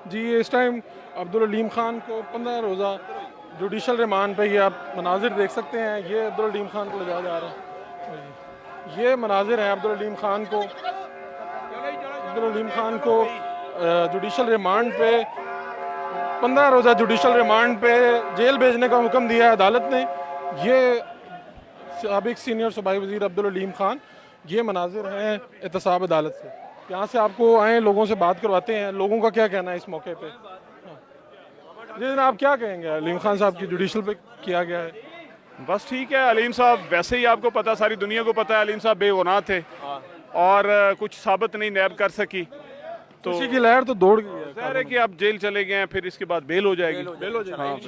जी इस टाइम अब्दुल हलीम खान को 15 रोज़ा जुडिशल रिमांड पे, ये आप मनाजिर देख सकते हैं। ये अब्दुल हलीम खान को ले जाया जा रहा है। ये मनाजिर हैं अब्दुल हलीम खान को जुडिशल रिमांड पे 15 रोज़ा जुडिशल रिमांड पे जेल भेजने का हुक्म दिया है अदालत ने। ये साबिक सीनियर सूबाई वज़ीर अब्दुल हलीम खान, ये मनाजिर हैं एहतसाब अदालत से। यहाँ से आपको आए लोगों से बात करवाते हैं, लोगों का क्या कहना है इस मौके पे। जी जनाब, आप क्या कहेंगे हलीम खान साहब की जुडिशल पे किया गया है? बस ठीक है। अलीम साहब वैसे ही आपको पता, सारी दुनिया को पता है, अलीम साहब बेगुनाह थे और कुछ साबित नहीं नैब कर सकी, तो खुशी की लहर तो दौड़ गई है। ज़ाहिर है कि आप जेल चले गए हैं, फिर इसके बाद बेल हो जाएगी।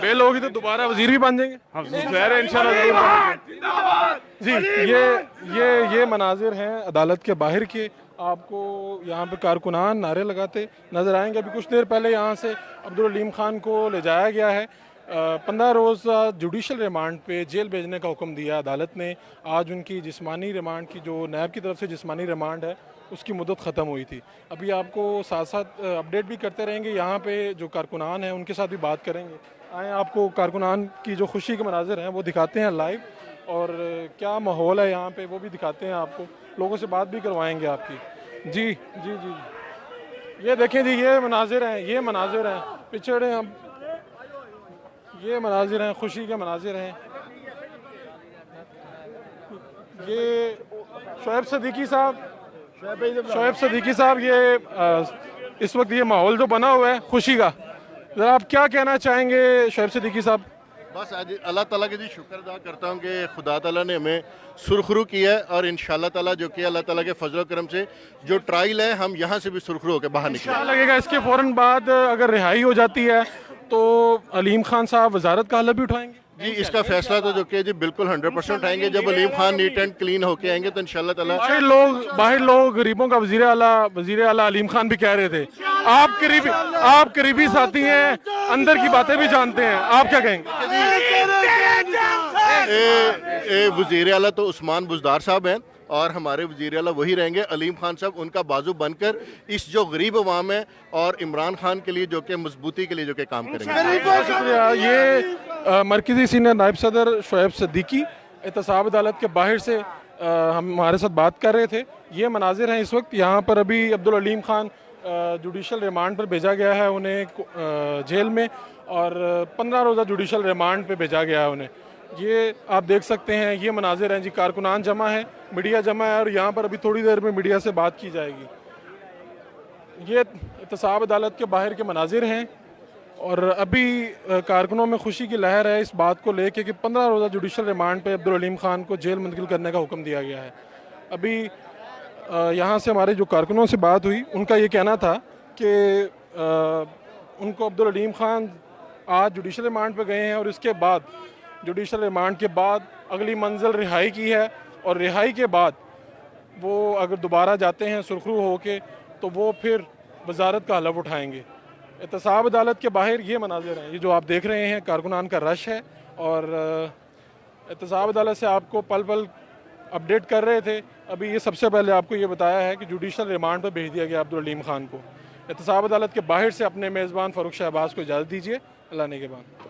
बेल होगी तो दोबारा वजीर भी बन जाएंगे। हम ज़ाहिर है इंशाल्लाह। जी ये मनाजिर हैं अदालत के बाहर के। आपको यहाँ पे कारकुनान नारे लगाते नजर आएंगे। अभी कुछ देर पहले यहाँ से अब्दुल हलीम खान को ले जाया गया है। 15 रोज़ा जुडिशल रिमांड पे जेल भेजने का हुक्म दिया अदालत ने। आज उनकी जिस्मानी रिमांड की, जो नैब की तरफ से जिस्मानी रिमांड है, उसकी मुद्दत ख़त्म हुई थी। अभी आपको साथ साथ अपडेट भी करते रहेंगे। यहाँ पे जो कारकुनान हैं उनके साथ भी बात करेंगे। आए आपको कारकुनान की जो खुशी के मनाजिर हैं वो दिखाते हैं लाइव, और क्या माहौल है यहाँ पे वो भी दिखाते हैं आपको। लोगों से बात भी करवाएंगे आपकी। जी जी जी ये देखें जी, ये मनाजिर हैं पिछड़े हम, ये मनाजिर हैं, खुशी के मनाजिर हैं। ये शोएब सदीकी साहब ये इस वक्त ये माहौल जो बना हुआ है खुशी का, ज़रा आप क्या कहना चाहेंगे शोएब सदीकी साहब? बस आज अल्लाह ताला के जी शुक्र अदा करता हूँ कि खुदा ताला ने हमें सुरखरू किया है, और इंशाल्लाह ताला जो कि अल्लाह ताला के फजल करम से जो ट्रायल है, हम यहाँ से भी सुरखरू होकर बाहर निकले। क्या लगेगा इसके फ़ौरन बाद अगर रिहाई हो जाती है तो अलीम खान साहब वजारत का हलफ भी उठाएंगे? जी इसका फैसला तो जो कि जी बिल्कुल 100% उठाएंगे। जब Aleem Khan neat and clean होके आएंगे तो इंशाल्लाह ताला। बाहर लोग गरीबों का वजीर आला अलीम खान भी कह रहे थे। आप करीबी साथी हैं, अंदर की बातें भी जानते हैं, आप क्या कहेंगे? वजीर आला तो उस्मान बुजदार साहब हैं, और हमारे वजीर आला वही रहेंगे। अलीम खान साहब उनका बाजू बनकर इस जो गरीब अवाम है और इमरान खान के लिए जो कि मजबूती के लिए जो कि काम करेंगे। शुक्रिया। ये मरकजी सीनियर नायब सदर शोएब सदीकी एहतसाब अदालत के बाहर से हमारे साथ बात कर रहे थे। ये मनाजिर हैं इस वक्त। यहाँ पर अभी अब्दुल हलीम खान जुडिशल रिमांड पर भेजा गया है उन्हें जेल में, और 15 रोज़ा जुडिशल रिमांड पे भेजा गया है उन्हें। ये आप देख सकते हैं, ये मनाजिर हैं जी। कारकुनान जमा है, मीडिया जमा है, और यहाँ पर अभी थोड़ी देर में मीडिया से बात की जाएगी। ये एहतसाब अदालत के बाहर के मनाजिर हैं, और अभी कारकुनों में खुशी की लहर है इस बात को लेके कि 15 रोज़ा जुडिशल रिमांड पे अब्दुल हलीम खान को जेल मुंतकिल करने का हुक्म दिया गया है। अभी यहाँ से हमारे जो कारकुनों से बात हुई, उनका ये कहना था कि उनको अब्दुल हलीम खान आज जुडिशल रिमांड पे गए हैं, और इसके बाद जुडिशल रिमांड के बाद अगली मंजिल रिहाई की है, और रिहाई के बाद वो अगर दोबारा जाते हैं सुरखरू होके तो वो फिर वजारत का हलफ उठाएंगे। एहतसाब अदालत के बाहर ये मनाजिर हैं, ये जो आप देख रहे हैं कारकुनान का रश है, और एहतसाब अदालत से आपको पल पल अपडेट कर रहे थे। अभी ये सबसे पहले आपको ये बताया है कि जुडिशल रिमांड पर भेज दिया गया अब्दुल हलीम खान को। एहतसाब अदालत के बाहर से अपने मेज़बान फ़ारूक शहबाज को इजाज़त दीजिए। अल्लाह ने के बाद।